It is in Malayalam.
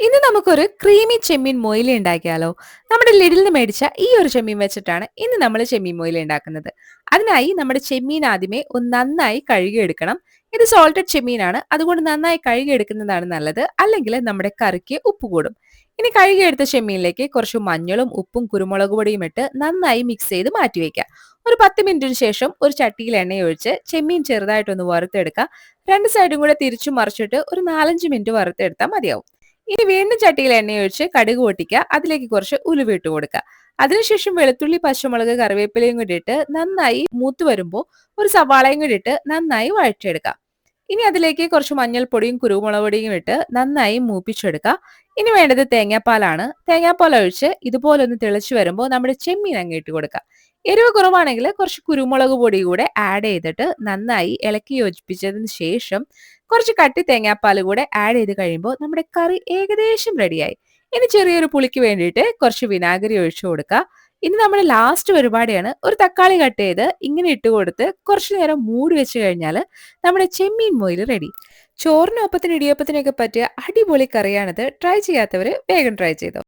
ഇന്ന് നമുക്കൊരു ക്രീമി ചെമ്മീൻ മൊയില ഉണ്ടാക്കിയാലോ? നമ്മുടെ ലിഡിൽ നിന്ന് മേടിച്ച ഈ ഒരു ചെമ്മീൻ വെച്ചിട്ടാണ് ഇന്ന് നമ്മൾ ചെമ്മീൻ മൊയില ഉണ്ടാക്കുന്നത്. അതിനായി നമ്മുടെ ചെമ്മീൻ ആദ്യമേ ഒന്ന് നന്നായി കഴുകിയെടുക്കണം. ഇത് സോൾട്ടഡ് ചെമ്മീനാണ്, അതുകൊണ്ട് നന്നായി കഴുകിയെടുക്കുന്നതാണ് നല്ലത്. അല്ലെങ്കിൽ നമ്മുടെ കറിക്ക് ഉപ്പ് കൂടും. ഇനി കഴുകിയെടുത്ത ചെമ്മീനിലേക്ക് കുറച്ച് മഞ്ഞളും ഉപ്പും കുരുമുളക് പൊടിയും ഇട്ട് നന്നായി മിക്സ് ചെയ്ത് മാറ്റിവെക്കുക. ഒരു 10 മിനിറ്റിന് ശേഷം ഒരു ചട്ടിയിൽ എണ്ണയൊഴിച്ച് ചെമ്മീൻ ചെറുതായിട്ടൊന്ന് വറുത്തെടുക്കുക. രണ്ട് സൈഡും കൂടെ തിരിച്ചു മറിച്ചിട്ട് ഒരു 4-5 മിനിറ്റ് വറുത്തെടുത്താൽ മതിയാവും. ഇനി വീണ്ടും ചട്ടിയിൽ എണ്ണയൊഴിച്ച് കടുക് പൊട്ടിക്കുക. അതിലേക്ക് കുറച്ച് ഉലുവ ഇട്ട് കൊടുക്കുക. അതിനുശേഷം വെളുത്തുള്ളി, പച്ചമുളക്, കറിവേപ്പിലയും കൂടി ഇട്ട് നന്നായി മൂത്ത് വരുമ്പോൾ ഒരു സവാളയും കൂടി ഇട്ട് നന്നായി വഴറ്റിയെടുക്കുക. ഇനി അതിലേക്ക് കുറച്ച് മഞ്ഞൾപ്പൊടിയും കുരുമുളക് പൊടിയും ഇട്ട് നന്നായി മൂപ്പിച്ചെടുക്കുക. ഇനി വേണ്ടത് തേങ്ങാപ്പാലാണ്. തേങ്ങാപ്പാൽ ഒഴിച്ച് ഇതുപോലെ ഒന്ന് തിളച്ചു വരുമ്പോൾ നമ്മുടെ ചെമ്മീൻ അങ്ങ് ഇട്ട് കൊടുക്കുക. എരിവ് കുറവാണെങ്കിൽ കുറച്ച് കുരുമുളക് പൊടി കൂടെ ആഡ് ചെയ്തിട്ട് നന്നായി ഇളക്കി യോജിപ്പിച്ചതിന് ശേഷം കുറച്ച് കട്ടി തേങ്ങാപ്പാൽ കൂടെ ആഡ് ചെയ്ത് കഴിയുമ്പോൾ നമ്മുടെ കറി ഏകദേശം റെഡിയായി. ഇനി ചെറിയൊരു പുളിക്ക് വേണ്ടിയിട്ട് കുറച്ച് വിനാഗിരി ഒഴിച്ചു കൊടുക്കുക. ഇനി നമ്മുടെ ലാസ്റ്റ് പരിപാടിയാണ്. ഒരു തക്കാളി കട്ട് ചെയ്ത് ഇങ്ങനെ ഇട്ട് കൊടുത്ത് കുറച്ചു നേരം മൂടി വെച്ച് കഴിഞ്ഞാൽ നമ്മുടെ ചെമ്മീൻ മൊയിൽ റെഡി. ചോറിനും ഒപ്പത്തിന് ഇടിയപ്പത്തിനൊക്കെ പറ്റിയ അടിപൊളി കറിയാണിത്. ട്രൈ ചെയ്യാത്തവർ വേഗം ട്രൈ ചെയ്തോ.